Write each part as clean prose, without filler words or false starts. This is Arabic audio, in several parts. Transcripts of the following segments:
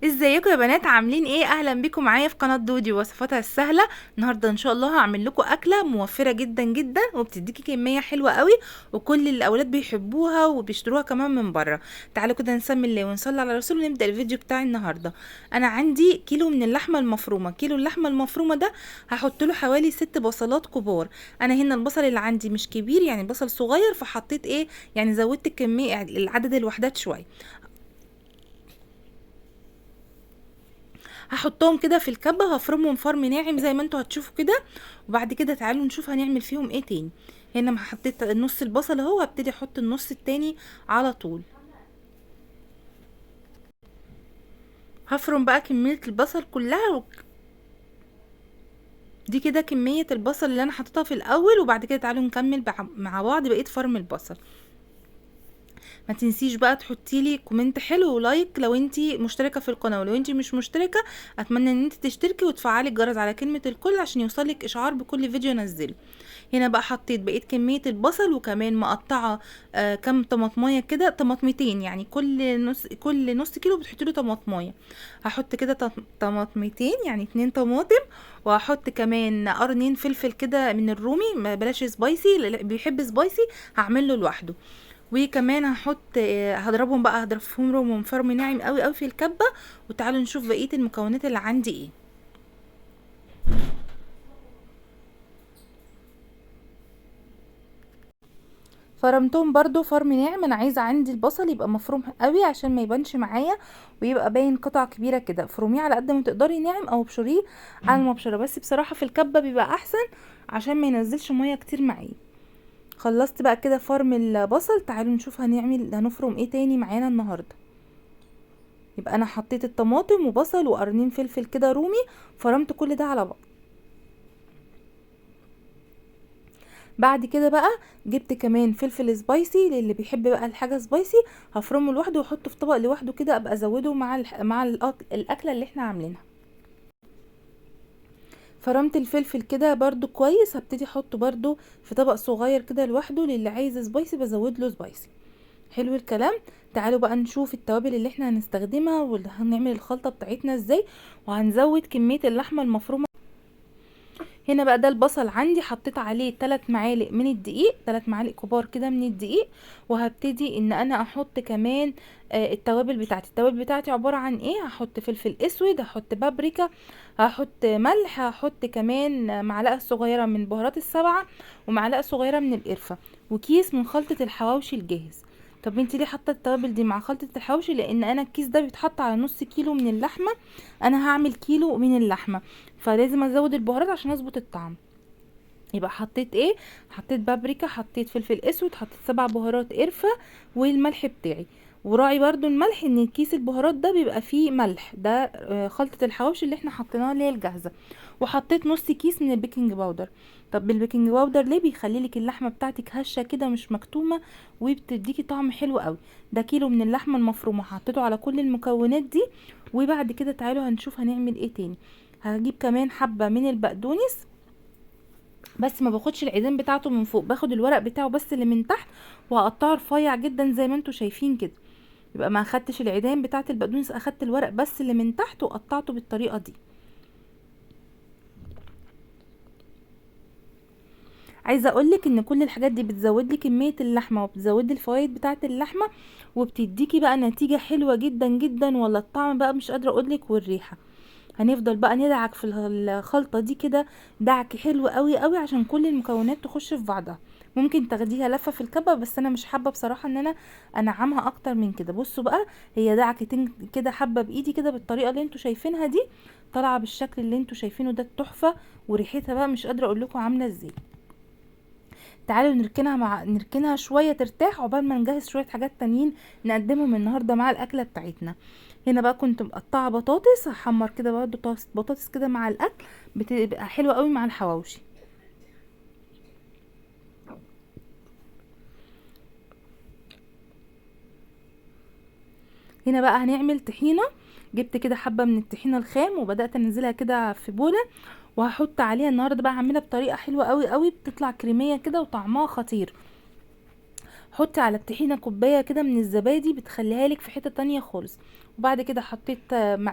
ازيكم يا بنات؟ عاملين ايه؟ اهلا بيكم معايا في قناه دودي وصفاتها السهله. النهارده ان شاء الله هعمل لكم اكله موفره جدا جدا وبتديكي كميه حلوه قوي، وكل الاولاد بيحبوها وبيشتروها كمان من بره. تعالوا كده نسمي الله ونصلي على الرسول ونبدا الفيديو بتاعي النهارده. انا عندي كيلو من اللحمه المفرومه. كيلو اللحمه المفرومه ده هحط له حوالي 6 بصلات كبار. انا هنا البصل اللي عندي مش كبير، يعني بصل صغير، فحطيت ايه، يعني زودت الكميه العدد الوحدات شويه. هحطهم كده في الكبه وهفرمهم فرم ناعم زي ما انتوا هتشوفوا كده. وبعد كده تعالوا نشوف هنعمل فيهم ايه تاني. هنا ما حطيت نص البصل اهو، هبتدي احط النص التاني على طول. هفرم بقى كمية البصل كلها دي كده كمية البصل اللي انا حطيتها في الاول، وبعد كده تعالوا نكمل مع بعض بقية فرم البصل. ما تنسيش بقى تحطي لي كومنت حلو ولايك لو انتي مشتركه في القناه، ولو انتي مش مشتركه اتمنى ان انتي تشتركي وتفعلي الجرس على كلمه الكل عشان يوصلك اشعار بكل فيديو انزله. هنا بقى حطيت بقيت كميه البصل، وكمان مقطعه كام طماطمايه كده، طماطمتين، يعني كل نص كيلو بتحطي له طماطمايه. هحط كده طماطمتين، يعني 2 طماطم. وهحط كمان قرنين فلفل كده من الرومي، ما بلاش سبايسي، اللي بيحب سبايسي هعمل له لوحده. وكمان هضربهم بقى، هضربهم فرم ناعم قوي قوي في الكبه. وتعالوا نشوف بقيه المكونات اللي عندي ايه. فرمتهم برضو فرم ناعم. انا عايزه عندي البصل يبقى مفروم قوي عشان ما يبانش معايا ويبقى باين قطع كبيره كده. فرميه على قد ما تقدري ناعم او ابشريه على المبشره، بس بصراحه في الكبه بيبقى احسن عشان ما ينزلش ميه كتير معايا. خلصت بقى كده فرم البصل. تعالوا نشوف هنفرم ايه تاني معانا النهارده. يبقى انا حطيت الطماطم وبصل وقرنين فلفل كده رومي، فرمت كل ده على بعض. بعد كده بقى جبت كمان فلفل سبايسي للي بيحب بقى الحاجه سبايسي، هفرمه لوحده واحطه في طبق لوحده كده، ابقى ازوده مع الاكله اللي احنا عاملينها. فرمت الفلفل كده برضو كويس، هبتدي احطه برضو في طبق صغير كده لوحده، للي عايز سبايسي بزود له سبايسي. حلو الكلام. تعالوا بقى نشوف التوابل اللي احنا هنستخدمها وهنعمل الخلطه بتاعتنا ازاي. وهنزود كميه اللحمه المفرومه. هنا بقى ده البصل عندي، حطيت عليه 3 معالق من الدقيق، 3 معالق كبار كده من الدقيق. وهبتدي ان انا احط كمان التوابل بتاعتي عبارة عن ايه. هحط فلفل اسود، هحط بابريكا، هحط ملح، هحط كمان معلقة صغيرة من بهارات السبعة، ومعلقة صغيرة من القرفة، وكيس من خلطة الحواوشي الجاهز. طب انتي ليه حاطه التوابل دي مع خلطة الحواوشي؟ لان انا الكيس ده بيتحط على نص كيلو من اللحمة. انا هعمل كيلو من اللحمة، فلازم ازود البهارات عشان اظبط الطعم. يبقى حطيت ايه، حطيت بابريكا، حطيت فلفل اسود، حطيت 7 بهارات قرفة، والملح بتاعي. وراعي برضو الملح، ان كيس البهارات ده بيبقى فيه ملح، ده خلطة الحواوشي اللي احنا حطيناها اللي هي الجاهزة. وحطيت نص كيس من البيكنج باودر. طب البيكنج باودر ليه؟ بيخلي لك اللحمه بتاعتك هشه كده مش مكتومه، وبتديكي طعم حلو قوي. ده كيلو من اللحمه المفرومه حطيته على كل المكونات دي. وبعد كده تعالوا هنشوف هنعمل ايه تاني. هجيب كمان حبة من البقدونس، بس ما باخدش العيدان بتاعته من فوق، باخد الورق بتاعه بس اللي من تحت، وهقطعه رفيع جدا زي ما انتوا شايفين كده. يبقى ما اخدتش العيدان بتاعه البقدونس، اخدت الورق بس اللي من تحت وقطعته بالطريقة دي. عايزه اقولك ان كل الحاجات دي بتزود لي كميه اللحمه وبتزود لي الفوائد بتاعه اللحمه، وبتديكي بقى نتيجه حلوه جدا جدا، ولا الطعم بقى مش قادره اقولك، والريحه. هنفضل بقى ندعك في الخلطة دي كده دعك حلو قوي قوي عشان كل المكونات تخش في بعضها. ممكن تاخديها لفة في الكبة، بس انا مش حابة بصراحة ان انا انعمها اكتر من كده. بصوا بقى، هي دعكتين كده، حبة بايدي كده بالطريقة اللي انتوا شايفينها دي، طالعة بالشكل اللي انتوا شايفينه ده تحفة. وريحتها بقى مش قادرة اقول لكم عاملة ازاي. تعالوا نركنها شوية ترتاح عقبال ما نجهز شوية حاجات تانيين نقدمهم النهاردة مع الأكلة بتاعتنا. هنا بقى كنت مقطعة بطاطس، هحمر كده برضو طاسة بطاطس كده مع الأكل، بتبقى حلوة قوي مع الحواوشي. هنا بقى هنعمل طحينة. جبت كده حبة من الطحينة الخام وبدأت انزلها كده في بولة، وهحط عليها النهارده بقى، هعملها بطريقة حلوة قوي قوي، بتطلع كريمية كده وطعمها خطير. حطي على الطحينة كوباية كده من الزبادي، بتخليها لك في حتة تانية خالص. وبعد كده حطيت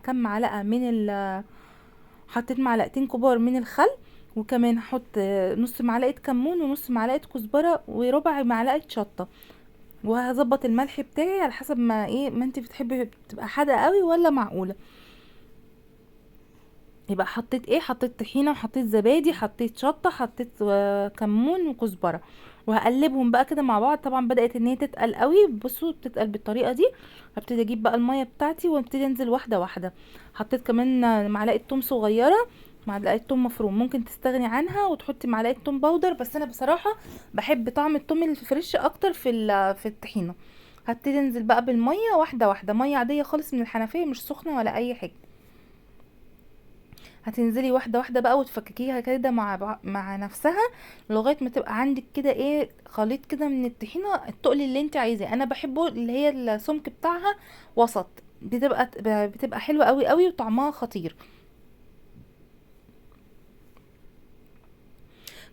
كام معلقه حطيت معلقتين كبار من الخل، وكمان هحط نص معلقه كمون ونص معلقه كزبره وربع معلقه شطه. وهظبط الملح بتاعي على حسب ما انت بتحبي، تبقى حادقه قوي ولا معقوله. يبقى حطيت طحينه وحطيت زبادي، حطيت شطه، حطيت كمون وكزبره، وهقلبهم بقى كده مع بعض. طبعا بدات ان هي تتقل قوي، بصوا بتتقل بالطريقه دي. هبتدي اجيب بقى الميه بتاعتي وابتدي انزل واحده واحده. حطيت كمان معلقه توم صغيره، معلقه توم مفروم، ممكن تستغني عنها وتحطي معلقه توم باودر، بس انا بصراحه بحب طعم التوم الفريش اكتر في الطحينه. هبتدي انزل بقى بالميه واحده واحده، ميه عاديه خالص من الحنفيه، مش سخنه ولا اي حاجه. هتنزلي واحده واحده بقى وتفككيها كده مع نفسها، لغايه ما تبقى عندك كده خليط كده من الطحينه التقل اللي انت عايزاه. انا بحبه اللي هي السمك بتاعها وسط، بتبقى حلوه قوي قوي وطعمها خطير.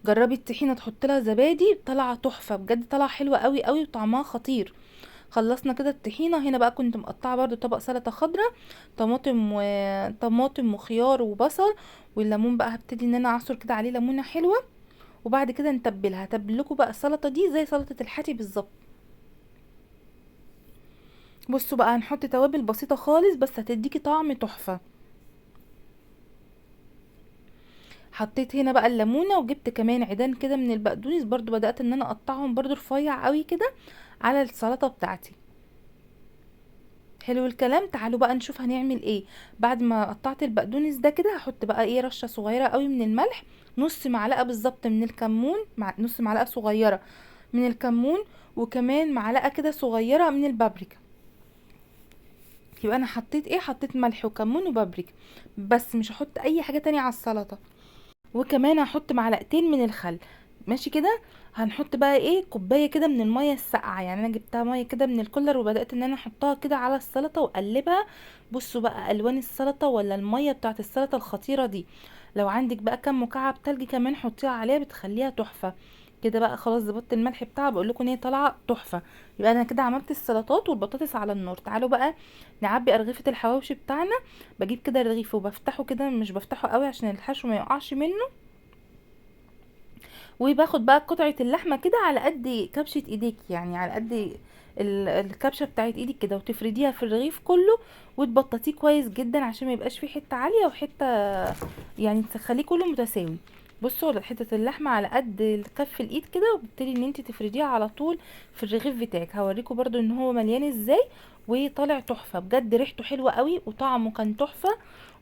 جربي الطحينه تحط لها زبادي، طالعه تحفه بجد، طالعه حلوه قوي قوي وطعمها خطير. خلصنا كده الطحينه. هنا بقى كنت مقطعه برضو طبق سلطه خضراء، طماطم وخيار وبصل والليمون. بقى هبتدي ان انا اعصر كده عليه ليمونه حلوه، وبعد كده نتبلها. هتبلكوا بقى السلطه دي زي سلطه الحاتي بالظبط. بصوا بقى هنحط توابل بسيطه خالص بس هتديكي طعم تحفه. حطيت هنا بقى الليمونه، وجبت كمان عيدان كده من البقدونس، برضو بدات ان انا اقطعهم برضو رفيع قوي كده على السلطه بتاعتي. حلو الكلام. تعالوا بقى نشوف هنعمل ايه. بعد ما قطعت البقدونس ده كده، هحط بقى رشة صغيرة قوي من الملح، نص معلقة بالظبط من الكمون، نص معلقة صغيرة من الكمون، وكمان معلقة كده صغيرة من البابريكا. يبقى انا حطيت ملح وكمون وبابريكا بس، مش هحط اي حاجة تانية على السلطة. وكمان هحط معلقتين من الخل. ماشي كده. هنحط بقى كوبايه كده من الميه الساقعه، يعني انا جبتها ميه كده من الكولر وبدات ان انا احطها كده على السلطه واقلبها. بصوا بقى الوان السلطه ولا الميه بتاعت السلطه الخطيره دي. لو عندك بقى كام مكعب تلج كمان حطيها عليها، بتخليها تحفه. كده بقى خلاص ظبطت الملح بتاعها، بقول لكم ان هي طالعه تحفه. يبقى انا كده عملت السلطات والبطاطس على النار. تعالوا بقى نعبي ارغفه الحواوشي بتاعنا. بجيب كده الرغيف وبفتحه كده، مش بفتحه قوي عشان الحشو ما يقعش منه، وباخد بقى قطعة اللحمة كده على قد كبشة ايديك، يعني على قد الكبشة بتاعت ايدك كده، وتفرديها في الرغيف كله وتبططيه كويس جدا عشان ما يبقاش فيه حتة عالية وحتة، يعني تخليه كله متساوي. بصوا حتة اللحمة على قد كف الايد كده، وبالتالي ان انت تفرديها على طول في الرغيف بتاعك. هوريكم برضو ان هو مليان ازاي وطالع تحفة بجد، ريحته حلوة قوي وطعمه كان تحفة،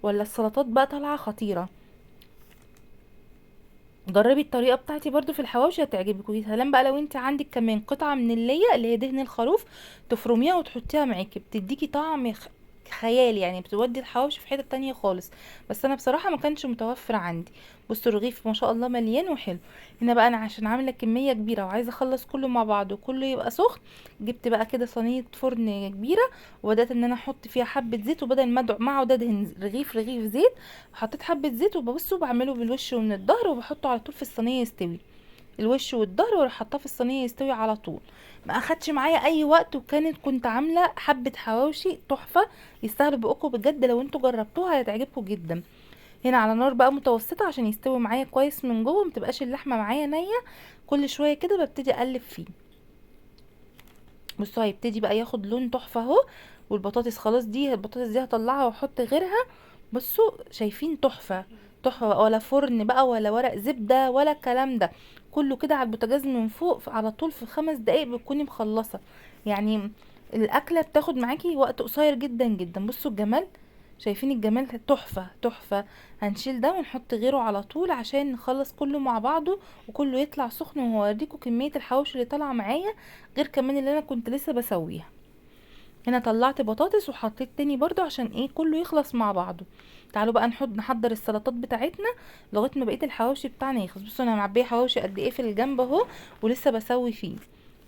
ولا السلطات بقى طالعة خطيرة. جربي الطريقه بتاعتي برضو في الحواوشي هتعجبك. ويا سلام بقى لو انت عندك كمان قطعه من اللي هي دهن الخروف، تفرميها وتحطيها معاكي، بتديكي طعم خيالي، يعني بتودي الحواوشي في حته تانية خالص. بس انا بصراحه ما كانش متوفر عندي. بصوا الرغيف ما شاء الله مليان وحلو. هنا بقى انا عشان عامله كميه كبيره وعايزه اخلص كله مع بعض وكله يبقى سخن، جبت بقى كده صينيه فرن كبيره، وبدات ان انا احط فيها حبه زيت، وبدل ما اقعد ادهن رغيف زيت، حطيت حبه زيت وببص وبعمله بالوش ومن الظهر، وبحطه على طول في الصينيه يستوي الوش والظهر، واروح حاطاه في الصينيه يستوي على طول. ما اخدش معايا اي وقت، كنت عامله حبه حواوشي تحفه، يستاهلوا بقكم بجد. لو انتوا جربتوها هتعجبكم جدا. هنا على نار بقى متوسطه عشان يستوي معايا كويس من جوه، متبقاش اللحمه معايا نيه. كل شويه كده ببتدي اقلب فيه. بصوا هيبتدي بقى ياخد لون تحفه اهو. والبطاطس خلاص، البطاطس دي هطلعها واحط غيرها. بصوا شايفين تحفة تحفة بقى، ولا فرن بقى ولا ورق زبدة ولا الكلام ده، كله كده على البوتاجاز من فوق على طول، في 5 دقايق بتكوني مخلصة يعني. الأكلة بتاخد معاكي وقت قصير جدا جدا. بصوا الجمال، شايفين الجمال، تحفة تحفة. هنشيل ده ونحط غيره على طول عشان نخلص كله مع بعضه وكله يطلع سخن، وهوريكم كمية الحواوشي اللي طالعة معايا، غير كمان اللي انا كنت لسه بسويها. هنا طلعت بطاطس وحطيت تاني برضو عشان كله يخلص مع بعضه. تعالوا بقى نحضر السلطات بتاعتنا لغايه ما بقيه الحواوشي بتاعنا يخلص. بصوا انا معبيه حواوشي قد ايه في الجنب اهو، ولسه بسوي فيه.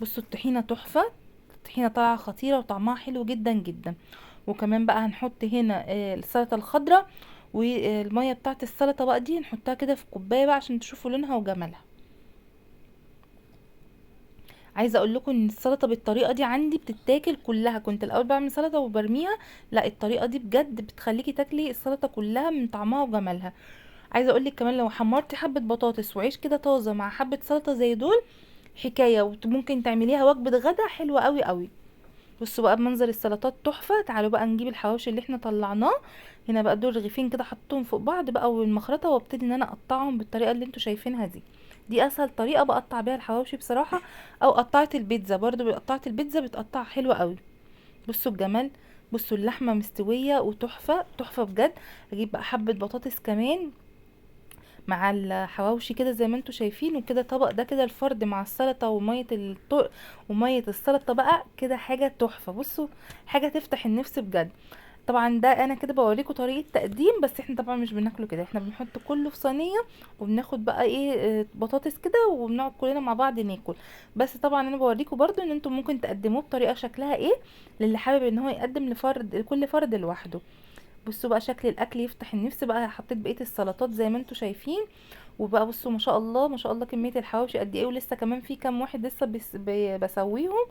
بصوا الطحينه تحفه، الطحينه طالعه خطيره وطعمها حلو جدا جدا. وكمان بقى هنحط هنا السلطه الخضراء، والميه بتاعت السلطه بقى دي نحطها كده في كوبايه بقى عشان تشوفوا لونها وجمالها. عايزه اقول لكم ان السلطه بالطريقه دي عندي بتتاكل كلها. كنت الاول بعمل سلطه وبرميها، لا الطريقه دي بجد بتخليكي تاكلي السلطه كلها من طعمها وجمالها. عايزه اقول لك كمان لو حمرتي حبه بطاطس وعيش كده طازه مع حبه سلطه زي دول، حكايه. وممكن تعمليها وجبه غدا حلوه قوي قوي. بصوا بقى بمنظر السلطات تحفه. تعالوا بقى نجيب الحواوشي اللي احنا طلعناه. هنا بقى دول رغيفين كده حطيتهم فوق بعض بقى والمخرطه، وابتدي ان انا اقطعهم بالطريقه اللي انتوا شايفينها دي. دي اسهل طريقه بقطع بيها الحواوشي بصراحه. او قطعه البيتزا برضو، قطعه البيتزا بتقطع حلوه قوي. بصوا الجمال. بصوا اللحمه مستويه وتحفه تحفه بجد. اجيب بقى حبه بطاطس كمان مع الحواوشي كده زي ما انتوا شايفين، وكده طبق ده كده الفرد مع السلطه وميه وميه السلطه بقى كده حاجه تحفه. بصوا حاجه تفتح النفس بجد. طبعا ده انا كده بوريكم طريقه تقديم، بس احنا طبعا مش بناكله كده، احنا بنحط كله في صينيه وبناخد بقى ايه بطاطس كده وبنقعد كلنا مع بعض ناكل. بس طبعا انا بوريكم برضو ان انتم ممكن تقدموه بطريقه شكلها ايه للي حابب ان هو يقدم لفرد، لكل فرد لوحده. بصوا بقى شكل الاكل يفتح النفس بقى. حطيت بقيه السلطات زي ما انتم شايفين. وبقى بصوا ما شاء الله ما شاء الله كميه الحواوشي قد ايه، ولسه كمان في كام واحد لسه بسويهم.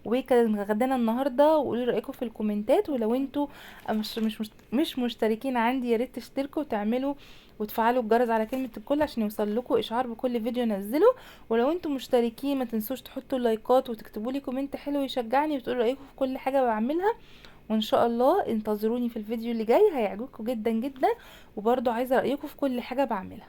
وكان غدانا النهارده. وقولوا رايكم في الكومنتات. ولو انتوا مش مشتركين عندي، يا ريت تشتركوا وتعملوا وتفعلوا الجرس على كلمه الكل عشان يوصل لكم اشعار بكل فيديو انزله. ولو انتوا مشتركين ما تنسوش تحطوا لايكات وتكتبوا لي كومنت حلو يشجعني وتقولوا رايكم في كل حاجه بعملها. وان شاء الله انتظروني في الفيديو اللي جاي هيعجبكم جدا جدا. وبرضو عايزه رايكم في كل حاجه بعملها.